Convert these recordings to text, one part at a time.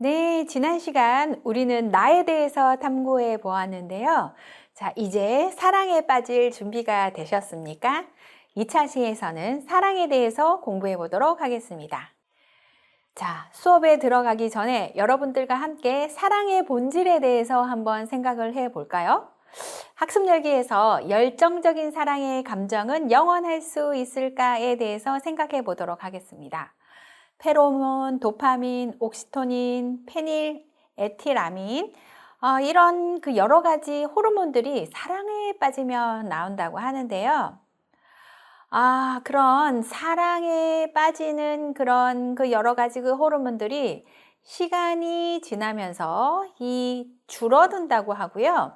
네, 지난 시간 우리는 나에 대해서 탐구해 보았는데요. 자, 이제 사랑에 빠질 준비가 되셨습니까? 2차 시에서는 사랑에 대해서 공부해 보도록 하겠습니다. 자, 수업에 들어가기 전에 여러분들과 함께 사랑의 본질에 대해서 한번 생각을 해 볼까요? 학습열기에서 열정적인 사랑의 감정은 영원할 수 있을까에 대해서 생각해 보도록 하겠습니다. 페로몬, 도파민, 옥시토닌, 페닐, 에틸아민 이런 그 여러 가지 호르몬들이 사랑에 빠지면 나온다고 하는데요. 그런 사랑에 빠지는 그런 그 여러 가지 그 호르몬들이 시간이 지나면서 줄어든다고 하고요.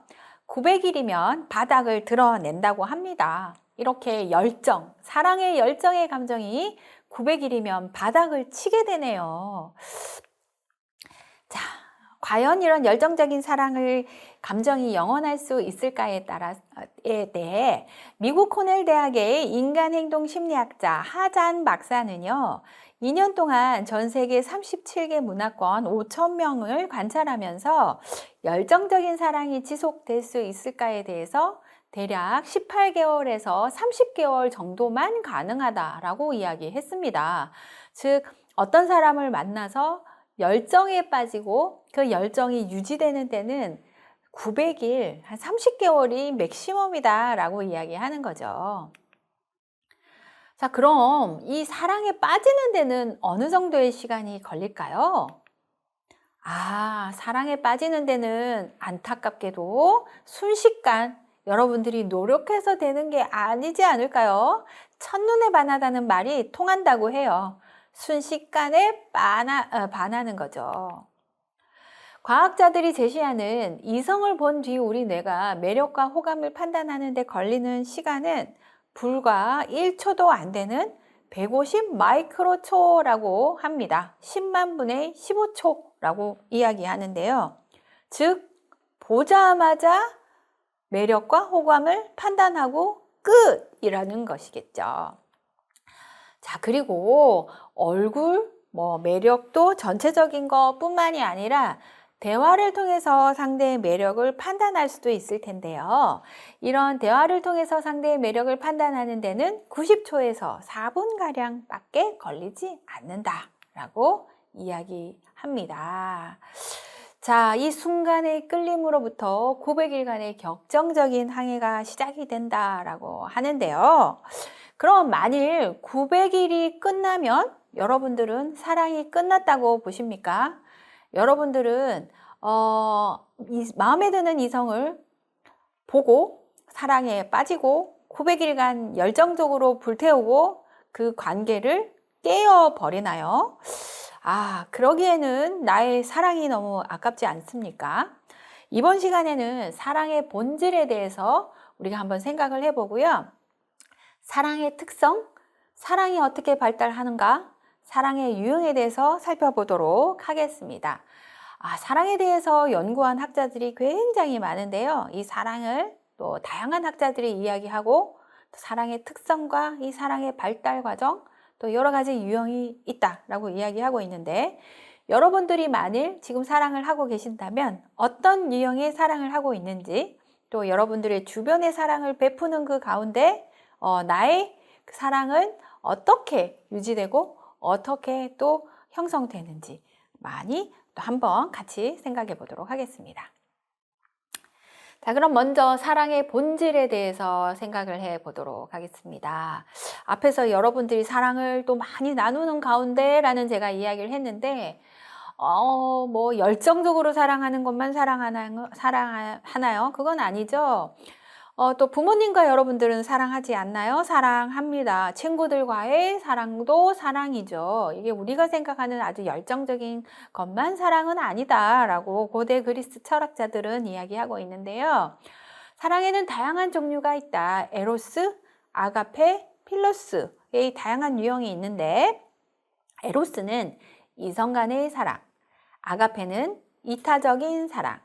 900일이면 바닥을 드러낸다고 합니다. 이렇게 사랑의 열정의 감정이 900일이면 바닥을 치게 되네요. 자, 과연 이런 열정적인 감정이 영원할 수 있을까에 대해 미국 코넬 대학의 인간행동심리학자 하잔 박사는요, 2년 동안 전 세계 37개 문화권 5,000명을 관찰하면서 열정적인 사랑이 지속될 수 있을까에 대해서 대략 18개월에서 30개월 정도만 가능하다라고 이야기했습니다. 즉, 어떤 사람을 만나서 열정에 빠지고 그 열정이 유지되는 때는 900일, 한 30개월이 맥시멈이다라고 이야기하는 거죠. 자, 그럼 이 사랑에 빠지는 데는 어느 정도의 시간이 걸릴까요? 사랑에 빠지는 데는 안타깝게도 순식간 여러분들이 노력해서 되는 게 아니지 않을까요? 첫눈에 반하다는 말이 통한다고 해요. 순식간에 반하는 거죠. 과학자들이 제시하는 이성을 본 뒤 우리 뇌가 매력과 호감을 판단하는 데 걸리는 시간은 불과 1초도 안 되는 150 마이크로초라고 합니다. 10만 분의 15초라고 이야기하는데요. 즉, 보자마자 매력과 호감을 판단하고 끝이라는 것이겠죠. 자, 그리고 얼굴, 매력도 전체적인 것뿐만이 아니라 대화를 통해서 상대의 매력을 판단할 수도 있을 텐데요. 이런 대화를 통해서 상대의 매력을 판단하는 데는 90초에서 4분가량 밖에 걸리지 않는다라고 이야기합니다. 자, 이 순간의 끌림으로부터 900일간의 격정적인 항해가 시작이 된다라고 하는데요. 그럼 만일 900일이 끝나면 여러분들은 사랑이 끝났다고 보십니까? 여러분들은 마음에 드는 이성을 보고 사랑에 빠지고 900일간 열정적으로 불태우고 그 관계를 깨어버리나요? 그러기에는 나의 사랑이 너무 아깝지 않습니까? 이번 시간에는 사랑의 본질에 대해서 우리가 한번 생각을 해보고요. 사랑의 특성, 사랑이 어떻게 발달하는가, 사랑의 유형에 대해서 살펴보도록 하겠습니다. 사랑에 대해서 연구한 학자들이 굉장히 많은데요. 이 사랑을 또 다양한 학자들이 이야기하고 또 사랑의 특성과 이 사랑의 발달 과정, 또 여러 가지 유형이 있다라고 이야기하고 있는데, 여러분들이 만일 지금 사랑을 하고 계신다면 어떤 유형의 사랑을 하고 있는지, 또 여러분들의 주변의 사랑을 베푸는 그 가운데 나의 사랑은 어떻게 유지되고 어떻게 또 형성되는지 많이 또 한번 같이 생각해 보도록 하겠습니다. 자, 그럼 먼저 사랑의 본질에 대해서 생각을 해 보도록 하겠습니다. 앞에서 여러분들이 사랑을 또 많이 나누는 가운데라는 제가 이야기를 했는데, 열정적으로 사랑하는 것만 사랑하나요? 그건 아니죠. 또 부모님과 여러분들은 사랑하지 않나요? 사랑합니다. 친구들과의 사랑도 사랑이죠. 이게 우리가 생각하는 아주 열정적인 것만 사랑은 아니다라고 고대 그리스 철학자들은 이야기하고 있는데요. 사랑에는 다양한 종류가 있다. 에로스, 아가페, 필로스의 다양한 유형이 있는데 에로스는 이성 간의 사랑, 아가페는 이타적인 사랑,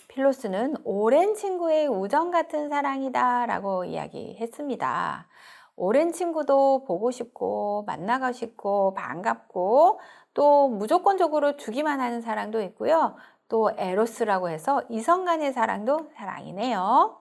필로스는 오랜 친구의 우정 같은 사랑이다 라고 이야기했습니다. 오랜 친구도 보고 싶고 만나고 싶고 반갑고 또 무조건적으로 주기만 하는 사랑도 있고요. 또 에로스라고 해서 이성 간의 사랑도 사랑이네요.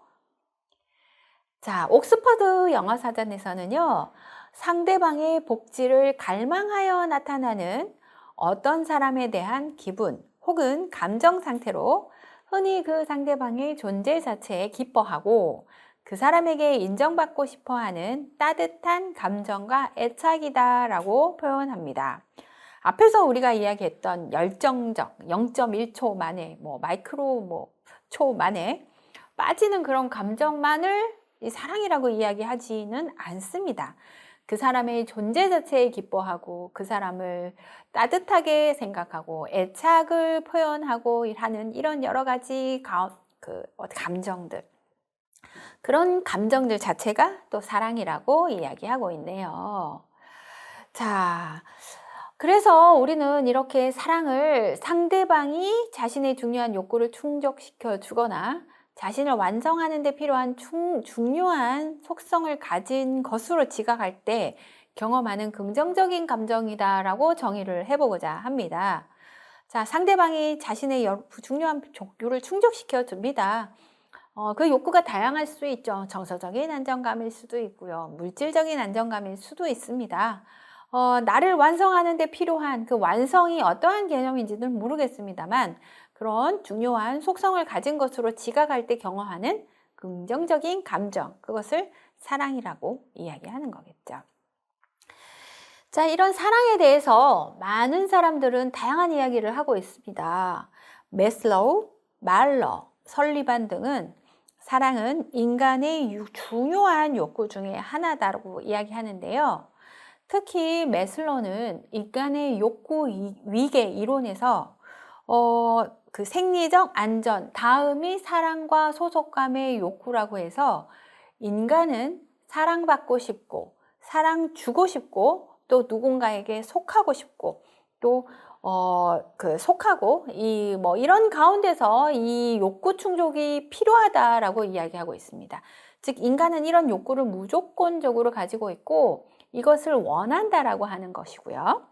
자, 옥스퍼드 영어사전에서는요, 상대방의 복지를 갈망하여 나타나는 어떤 사람에 대한 기분 혹은 감정 상태로 흔히 그 상대방의 존재 자체에 기뻐하고 그 사람에게 인정받고 싶어 하는 따뜻한 감정과 애착이다 라고 표현합니다. 앞에서 우리가 이야기했던 열정적 0.1초 만에 마이크로 초 만에 빠지는 그런 감정만을 이 사랑이라고 이야기하지는 않습니다. 그 사람의 존재 자체에 기뻐하고 그 사람을 따뜻하게 생각하고 애착을 표현하고 하는 이런 여러 가지 감정들, 그런 감정들 자체가 또 사랑이라고 이야기하고 있네요. 자, 그래서 우리는 이렇게 사랑을 상대방이 자신의 중요한 욕구를 충족시켜 주거나 자신을 완성하는 데 필요한 중요한 속성을 가진 것으로 지각할 때 경험하는 긍정적인 감정이다 라고 정의를 해보고자 합니다. 자, 상대방이 자신의 중요한 욕구를 충족시켜 줍니다. 그 욕구가 다양할 수 있죠. 정서적인 안정감일 수도 있고요. 물질적인 안정감일 수도 있습니다. 나를 완성하는 데 필요한 그 완성이 어떠한 개념인지는 모르겠습니다만 그런 중요한 속성을 가진 것으로 지각할 때 경험하는 긍정적인 감정, 그것을 사랑이라고 이야기하는 거겠죠. 자, 이런 사랑에 대해서 많은 사람들은 다양한 이야기를 하고 있습니다. 매슬로우, 말러, 설리반 등은 사랑은 인간의 중요한 욕구 중에 하나다라고 이야기하는데요. 특히 매슬로우는 인간의 욕구 위계 이론에서 그 생리적 안전, 다음이 사랑과 소속감의 욕구라고 해서 인간은 사랑받고 싶고 사랑 주고 싶고 또 누군가에게 속하고 싶고 또 속하고 이런 가운데서 이 욕구 충족이 필요하다라고 이야기하고 있습니다. 즉 인간은 이런 욕구를 무조건적으로 가지고 있고 이것을 원한다라고 하는 것이고요.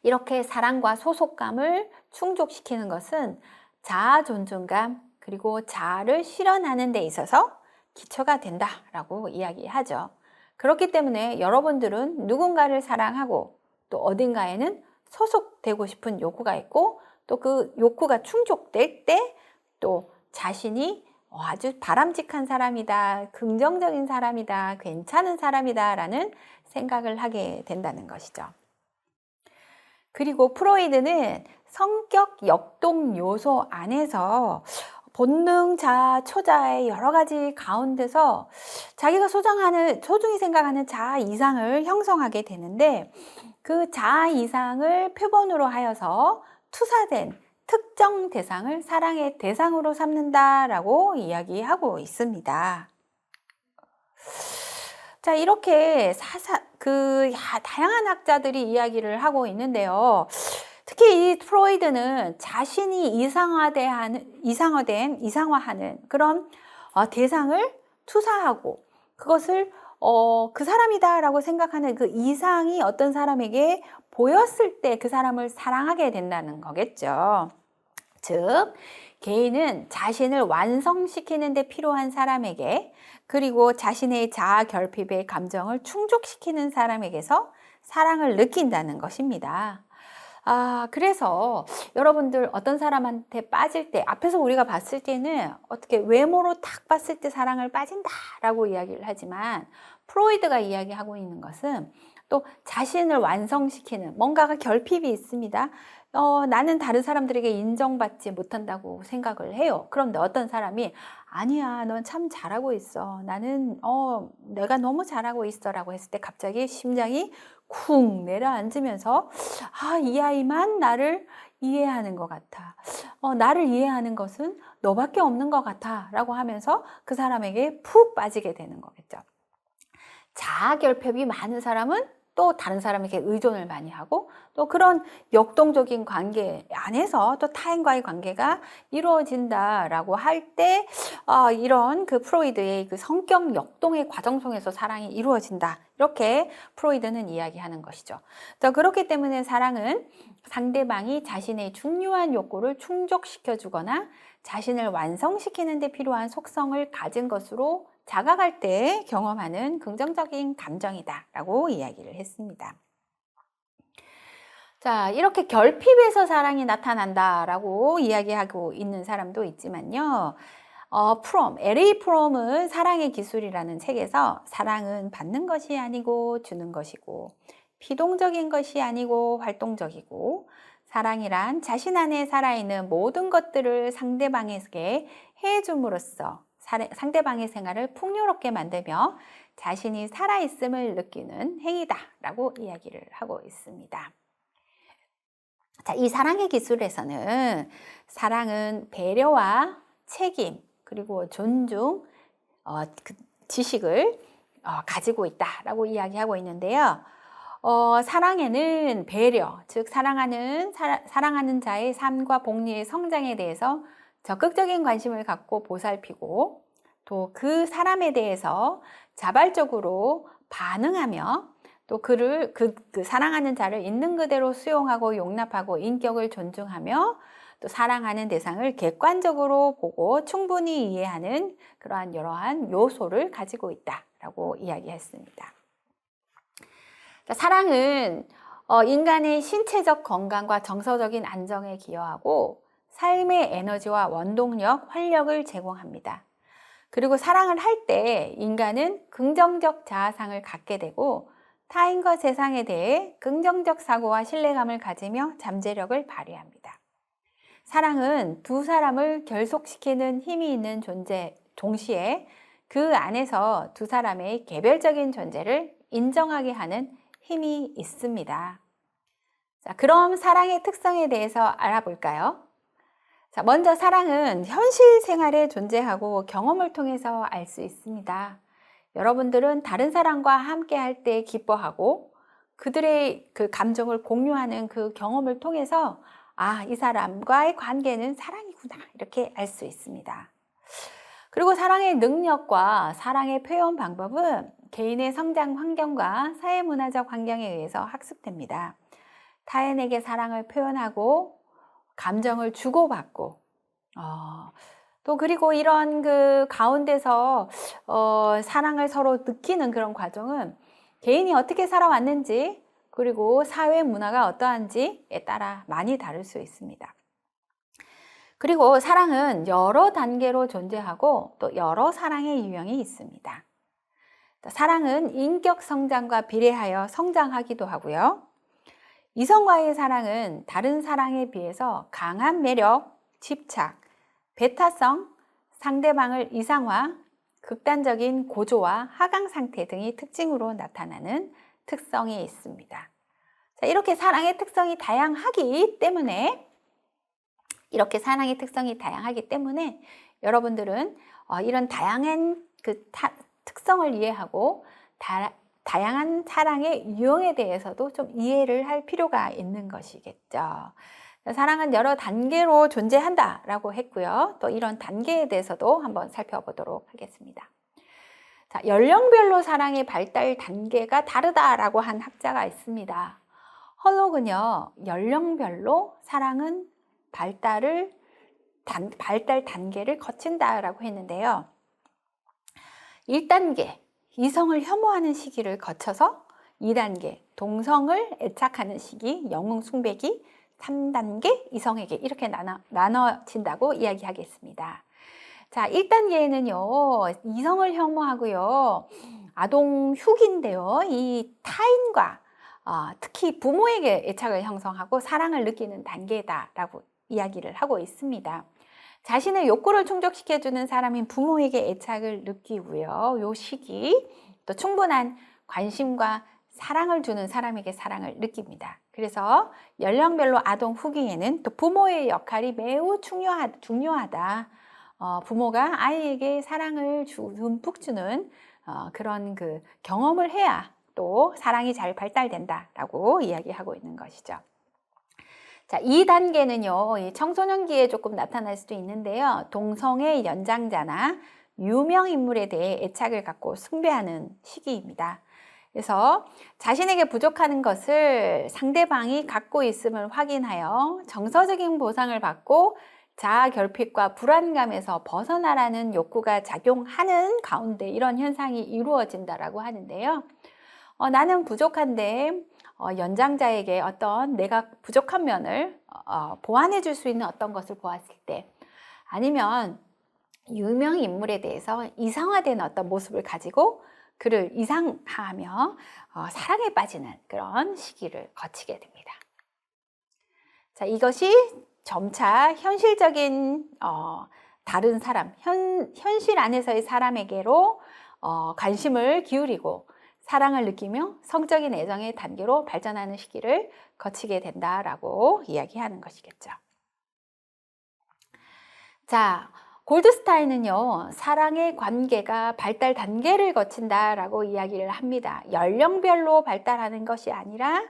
이렇게 사랑과 소속감을 충족시키는 것은 자아 존중감 그리고 자아를 실현하는 데 있어서 기초가 된다라고 이야기하죠. 그렇기 때문에 여러분들은 누군가를 사랑하고 또 어딘가에는 소속되고 싶은 욕구가 있고 또 그 욕구가 충족될 때 또 자신이 아주 바람직한 사람이다, 긍정적인 사람이다, 괜찮은 사람이다 라는 생각을 하게 된다는 것이죠. 그리고 프로이드는 성격 역동 요소 안에서 본능, 자아, 초자의 여러 가지 가운데서 자기가 소중히 생각하는 자아 이상을 형성하게 되는데 그 자아 이상을 표본으로 하여서 투사된 특정 대상을 사랑의 대상으로 삼는다라고 이야기하고 있습니다. 자, 이렇게 다양한 학자들이 이야기를 하고 있는데요. 특히 이 프로이드는 자신이 이상화하는 그런 대상을 투사하고 그것을 그 사람이다라고 생각하는 그 이상이 어떤 사람에게 보였을 때 그 사람을 사랑하게 된다는 거겠죠. 즉, 개인은 자신을 완성시키는 데 필요한 사람에게 그리고 자신의 자아 결핍의 감정을 충족시키는 사람에게서 사랑을 느낀다는 것입니다. 그래서 여러분들 어떤 사람한테 빠질 때 앞에서 우리가 봤을 때는 어떻게 외모로 딱 봤을 때 사랑을 빠진다라고 이야기를 하지만 프로이드가 이야기하고 있는 것은 또 자신을 완성시키는 뭔가가 결핍이 있습니다. 나는 다른 사람들에게 인정받지 못한다고 생각을 해요. 그런데 어떤 사람이 아니야, 넌 참 잘하고 있어. 나는, 내가 너무 잘하고 있어. 라고 했을 때 갑자기 심장이 쿵 내려앉으면서, 이 아이만 나를 이해하는 것 같아. 나를 이해하는 것은 너밖에 없는 것 같아. 라고 하면서 그 사람에게 푹 빠지게 되는 거겠죠. 자아결핍이 많은 사람은 또 다른 사람에게 의존을 많이 하고 또 그런 역동적인 관계 안에서 또 타인과의 관계가 이루어진다라고 할 때 이런 그 프로이드의 그 성격 역동의 과정 속에서 사랑이 이루어진다. 이렇게 프로이드는 이야기하는 것이죠. 자, 그렇기 때문에 사랑은 상대방이 자신의 중요한 욕구를 충족시켜 주거나 자신을 완성시키는 데 필요한 속성을 가진 것으로 자각할 때 경험하는 긍정적인 감정이다라고 이야기를 했습니다. 자, 이렇게 결핍에서 사랑이 나타난다라고 이야기하고 있는 사람도 있지만요. LA 프롬은 사랑의 기술이라는 책에서 사랑은 받는 것이 아니고 주는 것이고 피동적인 것이 아니고 활동적이고 사랑이란 자신 안에 살아있는 모든 것들을 상대방에게 해줌으로써 상대방의 생활을 풍요롭게 만들며 자신이 살아있음을 느끼는 행위다라고 이야기를 하고 있습니다. 자, 이 사랑의 기술에서는 사랑은 배려와 책임 그리고 존중, 지식을 가지고 있다라고 이야기하고 있는데요. 사랑에는 배려, 즉 사랑하는 자의 삶과 복리의 성장에 대해서 적극적인 관심을 갖고 보살피고 또 그 사람에 대해서 자발적으로 반응하며 또 그 사랑하는 자를 있는 그대로 수용하고 용납하고 인격을 존중하며 또 사랑하는 대상을 객관적으로 보고 충분히 이해하는 그러한 여러한 요소를 가지고 있다라고 이야기했습니다. 사랑은 인간의 신체적 건강과 정서적인 안정에 기여하고 삶의 에너지와 원동력, 활력을 제공합니다. 그리고 사랑을 할 때 인간은 긍정적 자아상을 갖게 되고 타인과 세상에 대해 긍정적 사고와 신뢰감을 가지며 잠재력을 발휘합니다. 사랑은 두 사람을 결속시키는 힘이 있는 존재, 동시에 그 안에서 두 사람의 개별적인 존재를 인정하게 하는 힘이 있습니다. 자, 그럼 사랑의 특성에 대해서 알아볼까요? 자, 먼저 사랑은 현실 생활에 존재하고 경험을 통해서 알 수 있습니다. 여러분들은 다른 사람과 함께 할 때 기뻐하고 그들의 그 감정을 공유하는 그 경험을 통해서 이 사람과의 관계는 사랑이구나 이렇게 알 수 있습니다. 그리고 사랑의 능력과 사랑의 표현 방법은 개인의 성장 환경과 사회문화적 환경에 의해서 학습됩니다. 타인에게 사랑을 표현하고 감정을 주고받고 또 그리고 이런 그 가운데서 사랑을 서로 느끼는 그런 과정은 개인이 어떻게 살아왔는지 그리고 사회 문화가 어떠한지에 따라 많이 다를 수 있습니다. 그리고 사랑은 여러 단계로 존재하고 또 여러 사랑의 유형이 있습니다. 사랑은 인격 성장과 비례하여 성장하기도 하고요. 이성과의 사랑은 다른 사랑에 비해서 강한 매력, 집착, 배타성, 상대방을 이상화, 극단적인 고조와 하강 상태 등이 특징으로 나타나는 특성이 있습니다. 자, 이렇게 사랑의 특성이 다양하기 때문에 여러분들은 이런 다양한 특성을 이해하고 다양한 사랑의 유형에 대해서도 좀 이해를 할 필요가 있는 것이겠죠. 사랑은 여러 단계로 존재한다라고 했고요. 또 이런 단계에 대해서도 한번 살펴보도록 하겠습니다. 자, 연령별로 사랑의 발달 단계가 다르다라고 한 학자가 있습니다. 헐록은요, 연령별로 사랑은 발달 단계를 거친다라고 했는데요. 1단계, 이성을 혐오하는 시기를 거쳐서 2단계, 동성을 애착하는 시기, 영웅 숭배기, 3단계, 이성에게 이렇게 나눠진다고 이야기하겠습니다. 자, 1단계에는요, 이성을 혐오하고요, 아동 흉기인데요, 이 타인과 특히 부모에게 애착을 형성하고 사랑을 느끼는 단계다라고 이야기를 하고 있습니다. 자신의 욕구를 충족시켜주는 사람인 부모에게 애착을 느끼고요. 요 시기 또 충분한 관심과 사랑을 주는 사람에게 사랑을 느낍니다. 그래서 연령별로 아동 후기에는 또 부모의 역할이 매우 중요하다. 부모가 아이에게 사랑을 듬뿍 주는 그런 그 경험을 해야 또 사랑이 잘 발달된다라고 이야기하고 있는 것이죠. 자, 2단계는요, 이 청소년기에 조금 나타날 수도 있는데요. 동성애 연장자나 유명 인물에 대해 애착을 갖고 숭배하는 시기입니다. 그래서 자신에게 부족한 것을 상대방이 갖고 있음을 확인하여 정서적인 보상을 받고 자아 결핍과 불안감에서 벗어나라는 욕구가 작용하는 가운데 이런 현상이 이루어진다라고 하는데요. 나는 부족한데 연장자에게 어떤 내가 부족한 면을 보완해 줄 수 있는 어떤 것을 보았을 때, 아니면 유명 인물에 대해서 이상화된 어떤 모습을 가지고 그를 이상화하며 사랑에 빠지는 그런 시기를 거치게 됩니다. 자, 이것이 점차 현실적인 다른 사람, 현실 안에서의 사람에게로 관심을 기울이고 사랑을 느끼며 성적인 애정의 단계로 발전하는 시기를 거치게 된다라고 이야기하는 것이겠죠. 자, 골드스타인은요, 사랑의 관계가 발달 단계를 거친다라고 이야기를 합니다. 연령별로 발달하는 것이 아니라,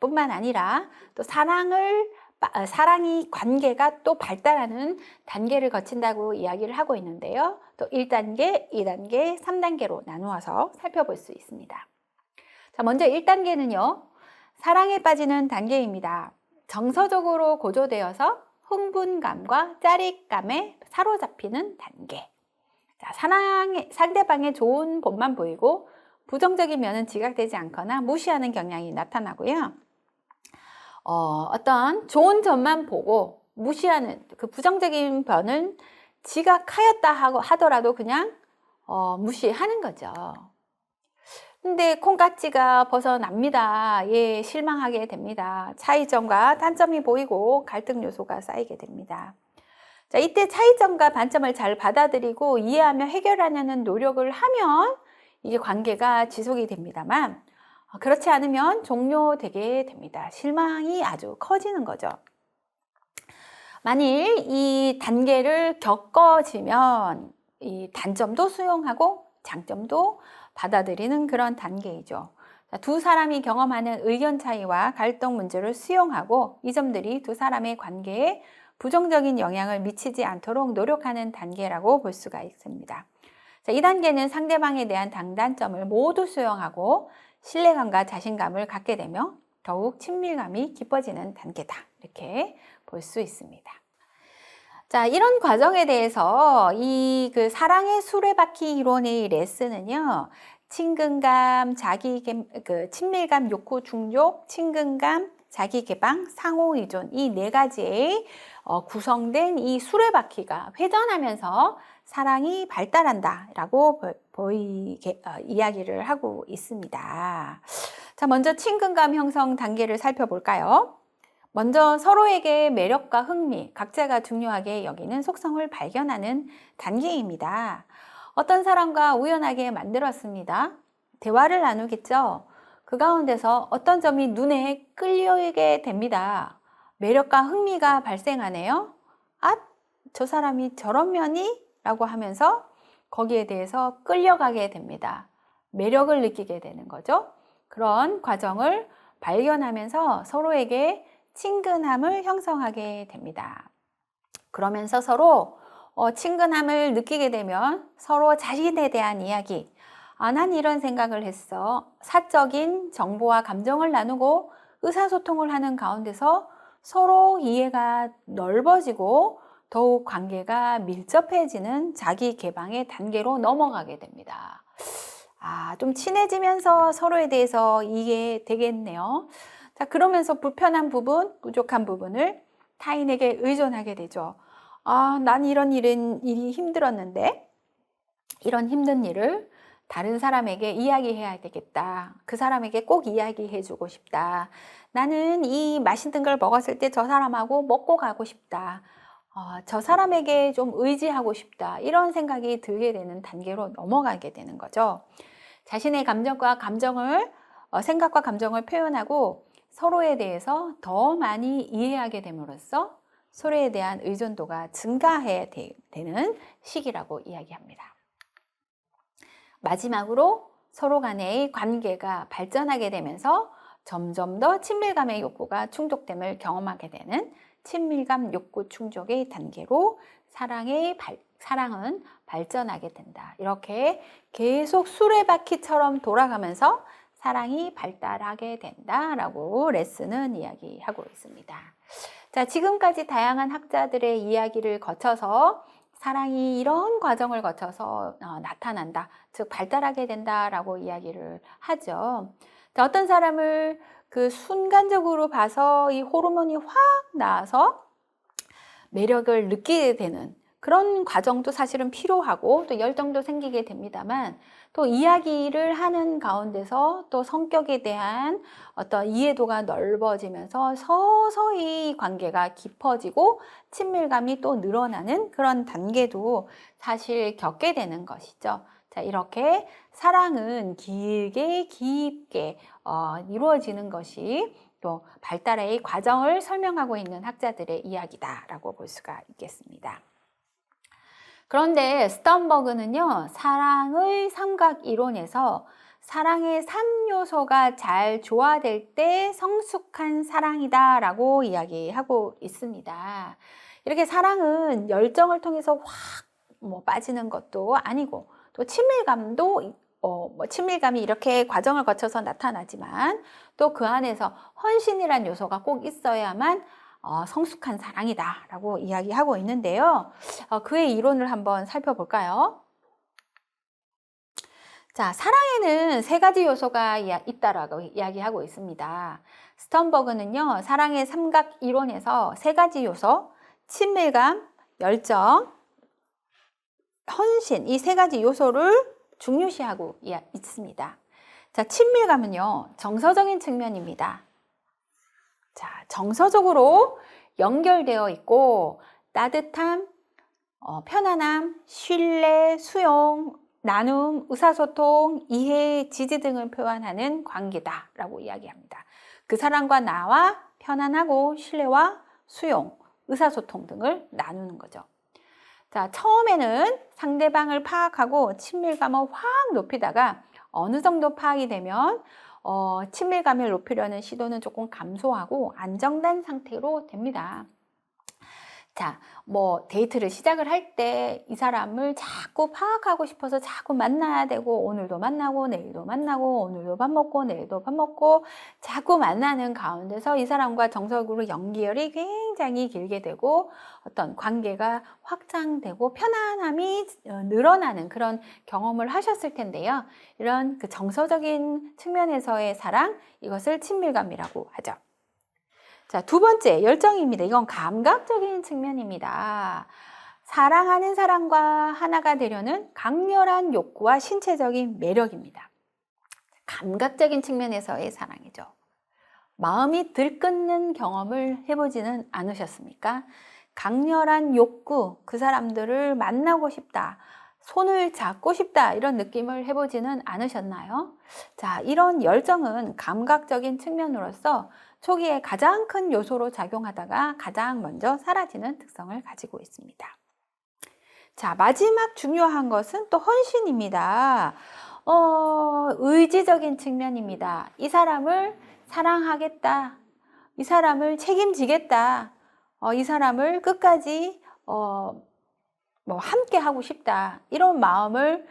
뿐만 아니라 또 사랑이 관계가 또 발달하는 단계를 거친다고 이야기를 하고 있는데요. 또 1단계, 2단계, 3단계로 나누어서 살펴볼 수 있습니다. 자, 먼저 1단계는요, 사랑에 빠지는 단계입니다. 정서적으로 고조되어서 흥분감과 짜릿감에 사로잡히는 단계. 자, 상대방의 좋은 본만 보이고 부정적인 면은 지각되지 않거나 무시하는 경향이 나타나고요. 어떤 좋은 점만 보고 무시하는 그 부정적인 면은 지각하였다 하더라도 그냥 무시하는 거죠. 근데 콩깍지가 벗어납니다. 예, 실망하게 됩니다. 차이점과 단점이 보이고 갈등 요소가 쌓이게 됩니다. 자, 이때 차이점과 단점을 잘 받아들이고 이해하며 해결하려는 노력을 하면 이게 관계가 지속이 됩니다만, 그렇지 않으면 종료되게 됩니다. 실망이 아주 커지는 거죠. 만일 이 단계를 겪어지면 이 단점도 수용하고 장점도 받아들이는 그런 단계이죠. 두 사람이 경험하는 의견 차이와 갈등 문제를 수용하고 이 점들이 두 사람의 관계에 부정적인 영향을 미치지 않도록 노력하는 단계라고 볼 수가 있습니다. 자, 이 단계는 상대방에 대한 장단점을 모두 수용하고 신뢰감과 자신감을 갖게 되며 더욱 친밀감이 깊어지는 단계다. 이렇게 볼 수 있습니다. 자, 이런 과정에 대해서 그 사랑의 수레바퀴 이론의 레슨은요, 친근감, 친밀감, 욕구 충족, 친근감, 자기개방, 상호의존 이 4가지의 구성된 이 수레바퀴가 회전하면서 사랑이 발달한다라고 이야기를 하고 있습니다. 자, 먼저 친근감 형성 단계를 살펴볼까요? 먼저 서로에게 매력과 흥미, 각자가 중요하게 여기는 속성을 발견하는 단계입니다. 어떤 사람과 우연하게 만들었습니다. 대화를 나누겠죠. 그 가운데서 어떤 점이 눈에 끌리게 됩니다. 매력과 흥미가 발생하네요. 아, 저 사람이 저런 면이? 라고 하면서 거기에 대해서 끌려가게 됩니다. 매력을 느끼게 되는 거죠. 그런 과정을 발견하면서 서로에게 친근함을 형성하게 됩니다. 그러면서 서로 친근함을 느끼게 되면 서로 자신에 대한 이야기, 난 이런 생각을 했어. 사적인 정보와 감정을 나누고 의사소통을 하는 가운데서 서로 이해가 넓어지고 더욱 관계가 밀접해지는 자기 개방의 단계로 넘어가게 됩니다. 좀 친해지면서 서로에 대해서 이해되겠네요. 자, 그러면서 불편한 부분, 부족한 부분을 타인에게 의존하게 되죠. 난 이런 일이 힘들었는데 이런 힘든 일을 다른 사람에게 이야기해야 되겠다. 그 사람에게 꼭 이야기해 주고 싶다. 나는 이 맛있는 걸 먹었을 때 저 사람하고 먹고 가고 싶다. 저 사람에게 좀 의지하고 싶다. 이런 생각이 들게 되는 단계로 넘어가게 되는 거죠. 자신의 생각과 감정을 표현하고 서로에 대해서 더 많이 이해하게 됨으로써 서로에 대한 의존도가 증가해 되는 시기라고 이야기합니다. 마지막으로 서로 간의 관계가 발전하게 되면서 점점 더 친밀감의 욕구가 충족됨을 경험하게 되는 친밀감 욕구 충족의 단계로 사랑은 발전하게 된다. 이렇게 계속 수레바퀴처럼 돌아가면서 사랑이 발달하게 된다라고 레슨은 이야기하고 있습니다. 자, 지금까지 다양한 학자들의 이야기를 거쳐서 사랑이 이런 과정을 거쳐서 나타난다, 즉 발달하게 된다라고 이야기를 하죠. 자, 어떤 사람을 그 순간적으로 봐서 이 호르몬이 확 나와서 매력을 느끼게 되는 그런 과정도 사실은 필요하고 또 열정도 생기게 됩니다만, 또 이야기를 하는 가운데서 또 성격에 대한 어떤 이해도가 넓어지면서 서서히 관계가 깊어지고 친밀감이 또 늘어나는 그런 단계도 사실 겪게 되는 것이죠. 자, 이렇게 사랑은 길게 깊게 이루어지는 것이 또 발달의 과정을 설명하고 있는 학자들의 이야기다라고 볼 수가 있겠습니다. 그런데 스턴버그는요, 사랑의 삼각 이론에서 사랑의 3요소가 잘 조화될 때 성숙한 사랑이다라고 이야기하고 있습니다. 이렇게 사랑은 열정을 통해서 확 빠지는 것도 아니고, 또 친밀감도 친밀감이 이렇게 과정을 거쳐서 나타나지만 또 그 안에서 헌신이란 요소가 꼭 있어야만 성숙한 사랑이다 라고 이야기하고 있는데요. 그의 이론을 한번 살펴볼까요? 자, 사랑에는 3가지 요소가 있다라고 이야기하고 있습니다. 스턴버그는요, 사랑의 삼각 이론에서 3가지 요소, 친밀감, 열정, 헌신, 이 3가지 요소를 중요시하고 있습니다. 자, 친밀감은요, 정서적인 측면입니다. 자, 정서적으로 연결되어 있고 따뜻함, 편안함, 신뢰, 수용, 나눔, 의사소통, 이해, 지지 등을 표현하는 관계다라고 이야기합니다. 그 사람과 나와 편안하고 신뢰와 수용, 의사소통 등을 나누는 거죠. 자, 처음에는 상대방을 파악하고 친밀감을 확 높이다가 어느 정도 파악이 되면 친밀감을 높이려는 시도는 조금 감소하고 안정된 상태로 됩니다. 자, 데이트를 시작을 할 때 이 사람을 자꾸 파악하고 싶어서 자꾸 만나야 되고, 오늘도 만나고 내일도 만나고 오늘도 밥 먹고 내일도 밥 먹고 자꾸 만나는 가운데서 이 사람과 정서적으로 연결이 굉장히 길게 되고 어떤 관계가 확장되고 편안함이 늘어나는 그런 경험을 하셨을 텐데요. 이런 그 정서적인 측면에서의 사랑, 이것을 친밀감이라고 하죠. 자, 2번째, 열정입니다. 이건 감각적인 측면입니다. 사랑하는 사람과 하나가 되려는 강렬한 욕구와 신체적인 매력입니다. 감각적인 측면에서의 사랑이죠. 마음이 들끓는 경험을 해보지는 않으셨습니까? 강렬한 욕구, 그 사람들을 만나고 싶다, 손을 잡고 싶다, 이런 느낌을 해보지는 않으셨나요? 자, 이런 열정은 감각적인 측면으로서 초기에 가장 큰 요소로 작용하다가 가장 먼저 사라지는 특성을 가지고 있습니다. 자, 마지막 중요한 것은 또 헌신입니다. 의지적인 측면입니다. 이 사람을 사랑하겠다, 이 사람을 책임지겠다, 이 사람을 끝까지 함께 하고 싶다, 이런 마음을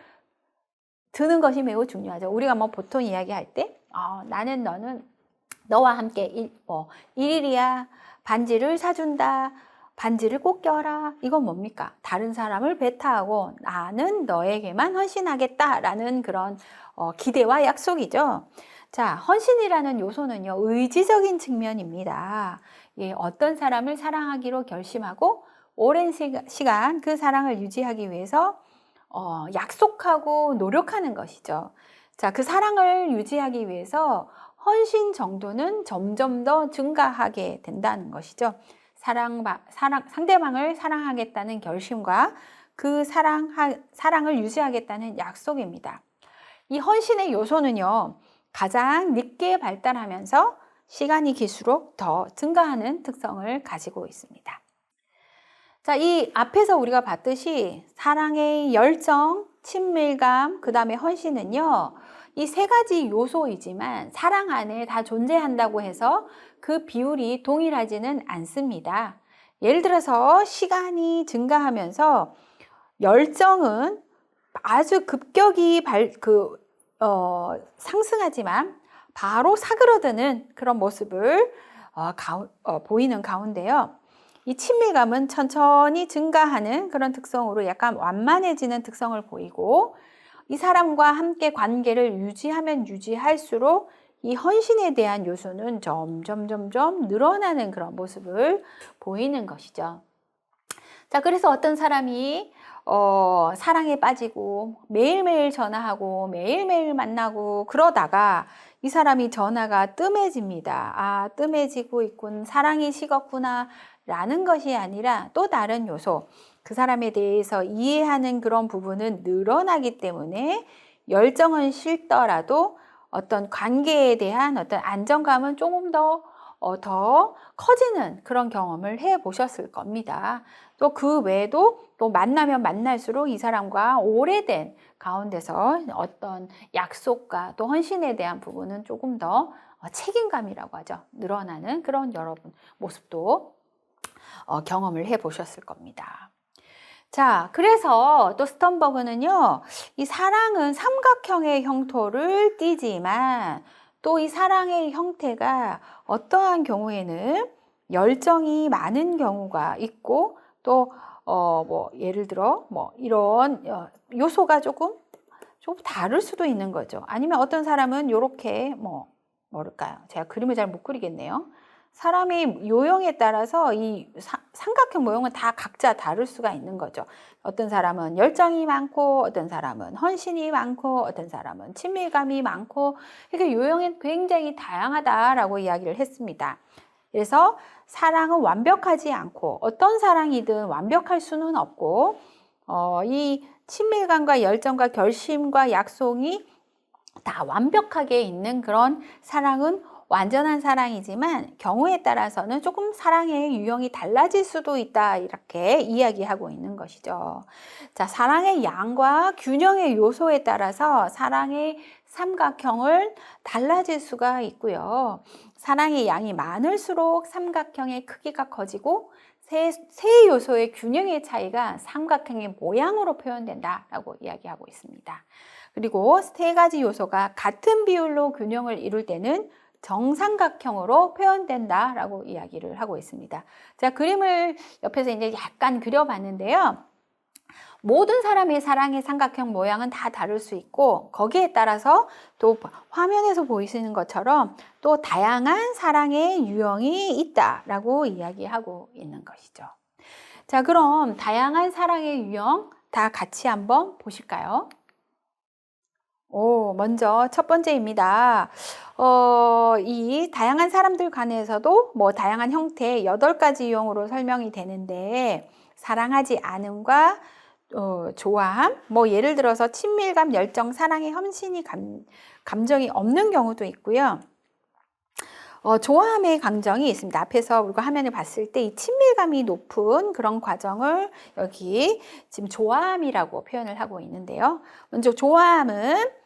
드는 것이 매우 중요하죠. 우리가 보통 이야기할 때 나는 너는 너와 함께 일일이야, 반지를 사준다, 반지를 꼭 껴라. 이건 뭡니까? 다른 사람을 배타하고 나는 너에게만 헌신하겠다라는 그런 기대와 약속이죠. 자, 헌신이라는 요소는요, 의지적인 측면입니다. 예, 어떤 사람을 사랑하기로 결심하고 오랜 시간 그 사랑을 유지하기 위해서 약속하고 노력하는 것이죠. 자, 그 사랑을 유지하기 위해서 헌신 정도는 점점 더 증가하게 된다는 것이죠. 상대방을 사랑하겠다는 결심과 그 사랑을 유지하겠다는 약속입니다. 이 헌신의 요소는요, 가장 늦게 발달하면서 시간이 길수록 더 증가하는 특성을 가지고 있습니다. 자, 이 앞에서 우리가 봤듯이 사랑의 열정, 친밀감, 그 다음에 헌신은요, 이 세 가지 요소이지만 사랑 안에 다 존재한다고 해서 그 비율이 동일하지는 않습니다. 예를 들어서 시간이 증가하면서 열정은 아주 급격히 상승하지만 바로 사그러드는 그런 모습을 보이는 가운데요. 이 친밀감은 천천히 증가하는 그런 특성으로 약간 완만해지는 특성을 보이고, 이 사람과 함께 관계를 유지하면 유지할수록 이 헌신에 대한 요소는 점점 늘어나는 그런 모습을 보이는 것이죠. 자, 그래서 어떤 사람이 사랑에 빠지고 매일매일 전화하고 매일매일 만나고 그러다가 이 사람이 전화가 뜸해집니다. 아, 뜸해지고 있군. 사랑이 식었구나. 라는 것이 아니라 또 다른 요소, 그 사람에 대해서 이해하는 그런 부분은 늘어나기 때문에 열정은 식더라도 어떤 관계에 대한 어떤 안정감은 조금 더 커지는 그런 경험을 해 보셨을 겁니다. 또 그 외에도 또 만나면 만날수록 이 사람과 오래된 가운데서 어떤 약속과 또 헌신에 대한 부분은 조금 더 책임감이라고 하죠. 늘어나는 그런 여러분 모습도 경험을 해 보셨을 겁니다. 자, 그래서 또 스턴버그는요, 이 사랑은 삼각형의 형태를 띠지만 또 이 사랑의 형태가 어떠한 경우에는 열정이 많은 경우가 있고 또 예를 들어 이런 요소가 조금 다를 수도 있는 거죠. 아니면 어떤 사람은 이렇게 뭐랄까요? 제가 그림을 잘 못 그리겠네요. 사람의 요형에 따라서 이 삼각형 모형은 다 각자 다를 수가 있는 거죠. 어떤 사람은 열정이 많고, 어떤 사람은 헌신이 많고, 어떤 사람은 친밀감이 많고, 이렇게 요형이 굉장히 다양하다라고 이야기를 했습니다. 그래서 사랑은 완벽하지 않고, 어떤 사랑이든 완벽할 수는 없고, 이 친밀감과 열정과 결심과 약속이 다 완벽하게 있는 그런 사랑은 완전한 사랑이지만 경우에 따라서는 조금 사랑의 유형이 달라질 수도 있다, 이렇게 이야기하고 있는 것이죠. 자, 사랑의 양과 균형의 요소에 따라서 사랑의 삼각형을 달라질 수가 있고요. 사랑의 양이 많을수록 삼각형의 크기가 커지고 세 요소의 균형의 차이가 삼각형의 모양으로 표현된다라고 이야기하고 있습니다. 그리고 세 가지 요소가 같은 비율로 균형을 이룰 때는 정삼각형으로 표현된다라고 이야기를 하고 있습니다. 제가 그림을 옆에서 이제 약간 그려봤는데요. 모든 사람의 사랑의 삼각형 모양은 다 다를 수 있고 거기에 따라서 또 화면에서 보이시는 것처럼 또 다양한 사랑의 유형이 있다라고 이야기하고 있는 것이죠. 자, 그럼 다양한 사랑의 유형 다 같이 한번 보실까요? 먼저 첫 번째입니다. 이 다양한 사람들 간에서도 다양한 형태 8가지 유형으로 설명이 되는데, 사랑하지 않음과 좋아함, 예를 들어서 친밀감, 열정, 사랑의 헌신이 감정이 없는 경우도 있고요. 좋아함의 감정이 있습니다. 앞에서 우리가 화면을 봤을 때 이 친밀감이 높은 그런 과정을 여기 지금 좋아함이라고 표현을 하고 있는데요. 먼저 좋아함은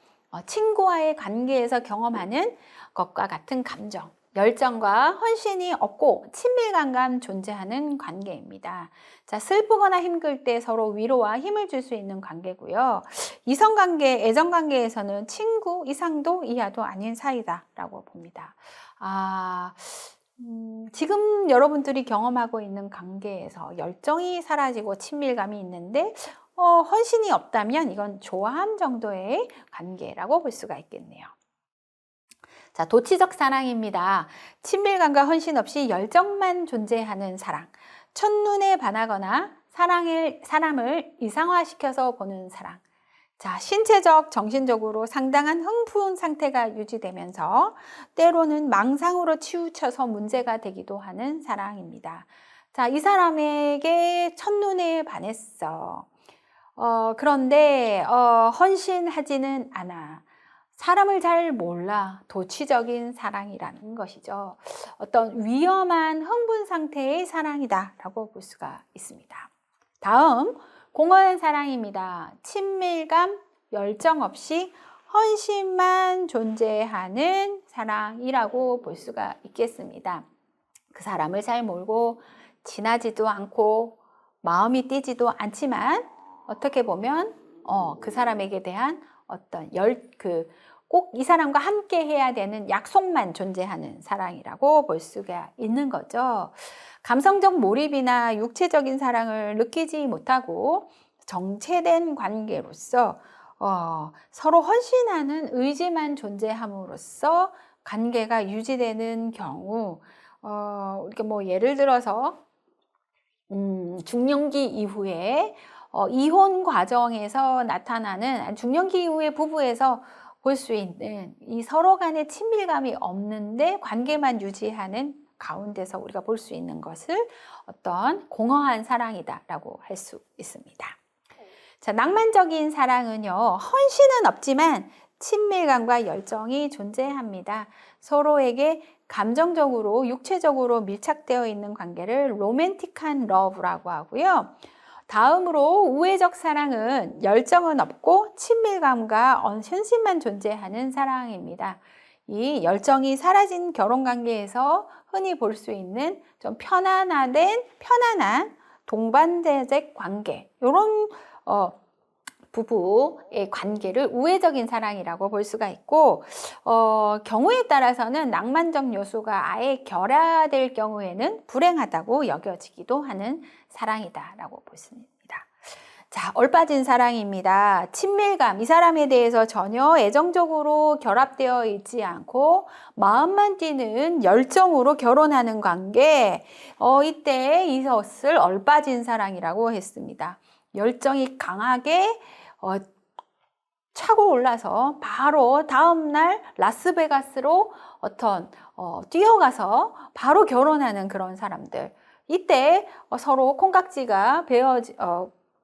친구와의 관계에서 경험하는 것과 같은 감정, 열정과 헌신이 없고 친밀감과 존재하는 관계입니다. 자, 슬프거나 힘들 때 서로 위로와 힘을 줄 수 있는 관계고요. 이성관계, 애정관계에서는 친구 이상도 이하도 아닌 사이다라고 봅니다. 지금 여러분들이 경험하고 있는 관계에서 열정이 사라지고 친밀감이 있는데 헌신이 없다면 이건 좋아함 정도의 관계라고 볼 수가 있겠네요. 자, 도치적 사랑입니다. 친밀감과 헌신 없이 열정만 존재하는 사랑. 첫눈에 반하거나 사람을 이상화시켜서 보는 사랑. 자, 신체적, 정신적으로 상당한 흥분 상태가 유지되면서 때로는 망상으로 치우쳐서 문제가 되기도 하는 사랑입니다. 자, 이 사람에게 첫눈에 반했어. 그런데 헌신하지는 않아. 사람을 잘 몰라. 도취적인 사랑이라는 것이죠. 어떤 위험한 흥분 상태의 사랑이다라고 볼 수가 있습니다. 다음, 공허한 사랑입니다. 친밀감, 열정 없이 헌신만 존재하는 사랑이라고 볼 수가 있겠습니다. 그 사람을 잘 모르고 친하지도 않고 마음이 뛰지도 않지만 어떻게 보면 그 사람에게 대한 어떤 꼭 이 사람과 함께 해야 되는 약속만 존재하는 사랑이라고 볼 수가 있는 거죠. 감성적 몰입이나 육체적인 사랑을 느끼지 못하고 정체된 관계로서 서로 헌신하는 의지만 존재함으로써 관계가 유지되는 경우, 이렇게 뭐 예를 들어서 중년기 이후에 이혼 과정에서 나타나는 중년기 이후의 부부에서 볼 수 있는 이 서로 간의 친밀감이 없는데 관계만 유지하는 가운데서 우리가 볼 수 있는 것을 어떤 공허한 사랑이다라고 할 수 있습니다. 자, 낭만적인 사랑은요, 헌신은 없지만 친밀감과 열정이 존재합니다. 서로에게 감정적으로, 육체적으로 밀착되어 있는 관계를 로맨틱한 러브라고 하고요. 다음으로 우애적 사랑은 열정은 없고 친밀감과 헌신만 존재하는 사랑입니다. 이 열정이 사라진 결혼관계에서 흔히 볼 수 있는 좀 편안한 동반자적 관계, 이런 부부의 관계를 우애적인 사랑이라고 볼 수가 있고, 경우에 따라서는 낭만적 요소가 아예 결여될 경우에는 불행하다고 여겨지기도 하는 사랑이다라고 볼 수 있습니다. 자, 얼빠진 사랑입니다. 친밀감, 이 사람에 대해서 전혀 애정적으로 결합되어 있지 않고 마음만 뛰는 열정으로 결혼하는 관계, 이때 이것을 얼빠진 사랑이라고 했습니다. 열정이 강하게 차고 올라서 바로 다음날 라스베가스로 뛰어가서 바로 결혼하는 그런 사람들. 이때 서로 콩깍지가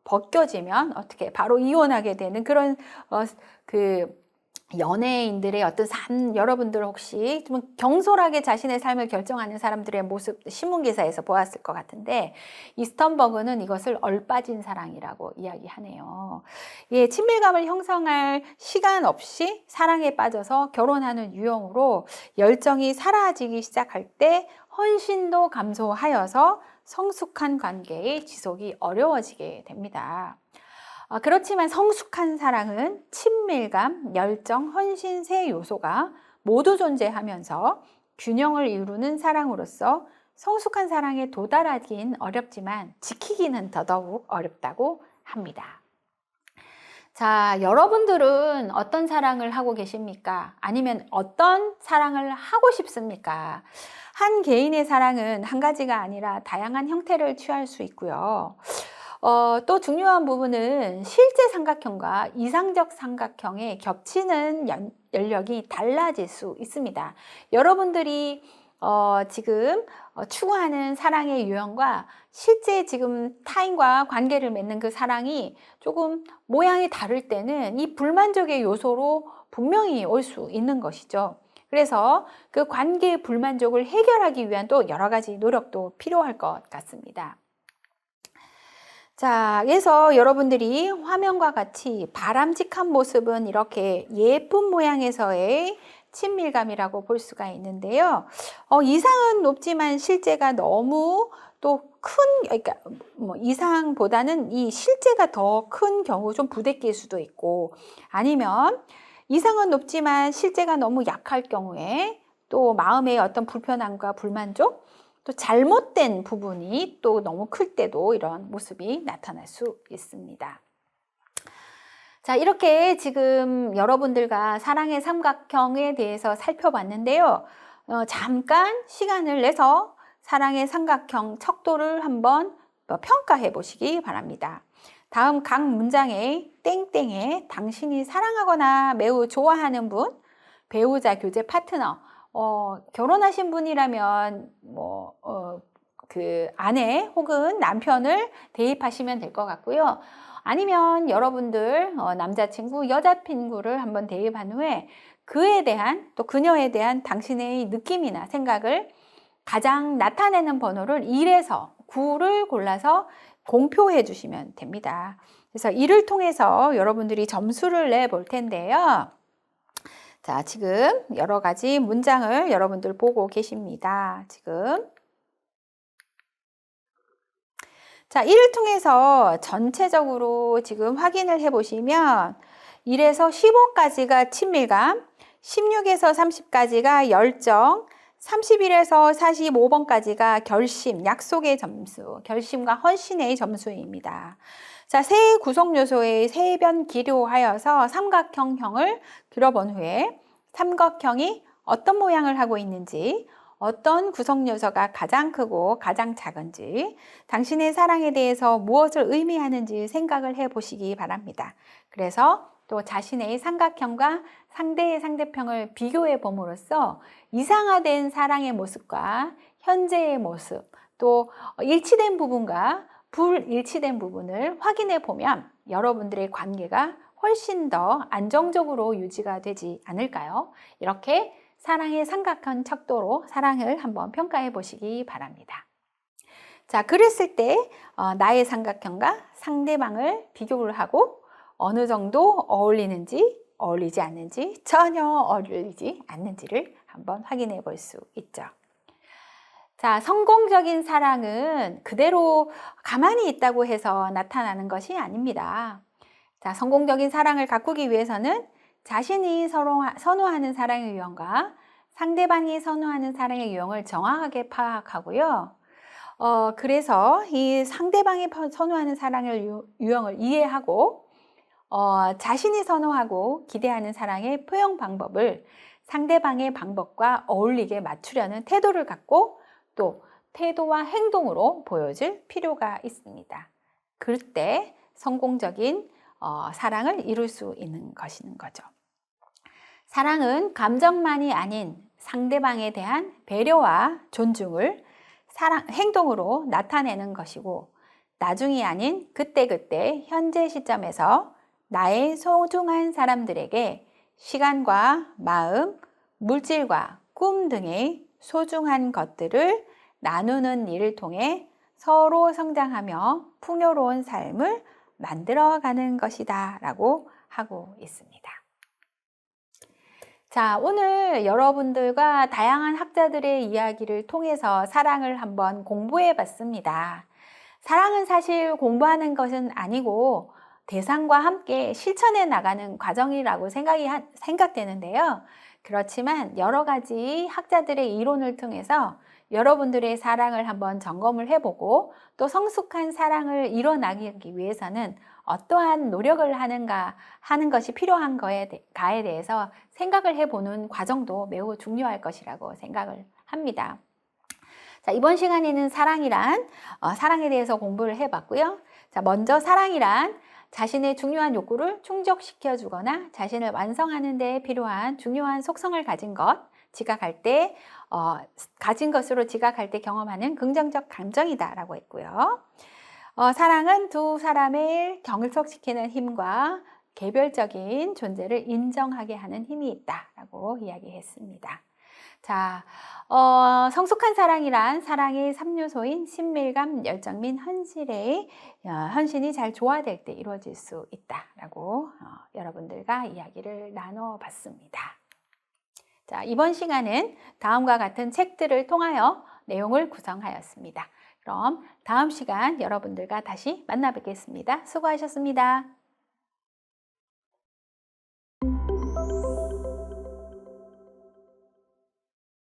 벗겨지면 어떻게 바로 이혼하게 되는 그런 연예인들의 어떤 삶, 여러분들 혹시 좀 경솔하게 자신의 삶을 결정하는 사람들의 모습 신문기사에서 보았을 것 같은데, 이 스턴버그는 이것을 얼빠진 사랑이라고 이야기하네요. 예, 친밀감을 형성할 시간 없이 사랑에 빠져서 결혼하는 유형으로 열정이 사라지기 시작할 때 헌신도 감소하여서 성숙한 관계의 지속이 어려워지게 됩니다. 그렇지만 성숙한 사랑은 친밀감, 열정, 헌신 세 요소가 모두 존재하면서 균형을 이루는 사랑으로서 성숙한 사랑에 도달하긴 어렵지만 지키기는 더더욱 어렵다고 합니다. 자, 여러분들은 어떤 사랑을 하고 계십니까? 아니면 어떤 사랑을 하고 싶습니까? 한 개인의 사랑은 한 가지가 아니라 다양한 형태를 취할 수 있고요. 또 중요한 부분은 실제 삼각형과 이상적 삼각형의 겹치는 연력이 달라질 수 있습니다. 여러분들이 지금 추구하는 사랑의 유형과 실제 지금 타인과 관계를 맺는 그 사랑이 조금 모양이 다를 때는 이 불만족의 요소로 분명히 올 수 있는 것이죠. 그래서 그 관계의 불만족을 해결하기 위한 또 여러 가지 노력도 필요할 것 같습니다. 자, 그래서 여러분들이 화면과 같이 바람직한 모습은 이렇게 예쁜 모양에서의 친밀감이라고 볼 수가 있는데요. 이상은 높지만 실제가 너무 그러니까 이상보다는 이 실제가 더 큰 경우 좀 부대낄 수도 있고, 아니면 이상은 높지만 실제가 너무 약할 경우에 또 마음의 어떤 불편함과 불만족, 또 잘못된 부분이 또 너무 클 때도 이런 모습이 나타날 수 있습니다. 자, 이렇게 지금 여러분들과 사랑의 삼각형에 대해서 살펴봤는데요. 잠깐 시간을 내서 사랑의 삼각형 척도를 한번 평가해 보시기 바랍니다. 다음 각 문장에 땡땡에 당신이 사랑하거나 매우 좋아하는 분, 배우자, 교제, 파트너, 결혼하신 분이라면 그 아내 혹은 남편을 대입하시면 될 것 같고요. 아니면 여러분들 남자친구, 여자친구를 한번 대입한 후에 그에 대한 또 그녀에 대한 당신의 느낌이나 생각을 가장 나타내는 번호를 1에서 9를 골라서 공표해 주시면 됩니다. 그래서 이를 통해서 여러분들이 점수를 내볼 텐데요. 자, 지금 여러 가지 문장을 여러분들 보고 계십니다. 지금. 자, 이를 통해서 전체적으로 지금 확인을 해 보시면 1에서 15까지가 친밀감, 16에서 30까지가 열정, 31에서 45번까지가 결심, 약속의 점수, 결심과 헌신의 점수입니다. 자, 세 구성 요소의 세변 기료하여서 삼각형형을 그려본 후에 삼각형이 어떤 모양을 하고 있는지, 어떤 구성 요소가 가장 크고 가장 작은지, 당신의 사랑에 대해서 무엇을 의미하는지 생각을 해 보시기 바랍니다. 그래서 또 자신의 삼각형과 상대의 상대평을 비교해 봄으로써 이상화된 사랑의 모습과 현재의 모습, 또 일치된 부분과 불일치된 부분을 확인해 보면 여러분들의 관계가 훨씬 더 안정적으로 유지가 되지 않을까요? 이렇게 사랑의 삼각형 척도로 사랑을 한번 평가해 보시기 바랍니다. 자, 그랬을 때 나의 삼각형과 상대방을 비교를 하고 어느 정도 어울리는지 어울리지 않는지 전혀 어울리지 않는지를 한번 확인해 볼 수 있죠. 자, 성공적인 사랑은 그대로 가만히 있다고 해서 나타나는 것이 아닙니다. 자, 성공적인 사랑을 가꾸기 위해서는 자신이 선호하는 사랑의 유형과 상대방이 선호하는 사랑의 유형을 정확하게 파악하고요. 그래서 이 상대방이 선호하는 사랑의 유형을 이해하고 자신이 선호하고 기대하는 사랑의 표현 방법을 상대방의 방법과 어울리게 맞추려는 태도를 갖고 또 태도와 행동으로 보여줄 필요가 있습니다. 그때 성공적인 사랑을 이룰 수 있는 것인 거죠. 사랑은 감정만이 아닌 상대방에 대한 배려와 존중을 행동으로 나타내는 것이고 나중이 아닌 그때그때 현재 시점에서 나의 소중한 사람들에게 시간과 마음, 물질과 꿈 등의 소중한 것들을 나누는 일을 통해 서로 성장하며 풍요로운 삶을 만들어가는 것이다 라고 하고 있습니다. 자, 오늘 여러분들과 다양한 학자들의 이야기를 통해서 사랑을 한번 공부해 봤습니다. 사랑은 사실 공부하는 것은 아니고 대상과 함께 실천해 나가는 과정이라고 생각되는데요. 그렇지만 여러 가지 학자들의 이론을 통해서 여러분들의 사랑을 한번 점검을 해보고 또 성숙한 사랑을 이뤄나가기 위해서는 어떠한 노력을 하는가 하는 것이 필요한가에 대해서 생각을 해보는 과정도 매우 중요할 것이라고 생각을 합니다. 자, 이번 시간에는 사랑에 대해서 공부를 해봤고요. 자, 먼저 사랑이란 자신의 중요한 욕구를 충족시켜 주거나 자신을 완성하는 데 필요한 중요한 속성을 가진 것, 가진 것으로 지각할 때 경험하는 긍정적 감정이다라고 했고요. 사랑은 두 사람을 결속시키는 힘과 개별적인 존재를 인정하게 하는 힘이 있다라고 이야기했습니다. 자, 성숙한 사랑이란 사랑의 3요소인 친밀감, 열정 및 헌신이 잘 조화될 때 이루어질 수 있다라고 여러분들과 이야기를 나눠봤습니다. 자, 이번 시간은 다음과 같은 책들을 통하여 내용을 구성하였습니다. 그럼 다음 시간 여러분들과 다시 만나 뵙겠습니다. 수고하셨습니다.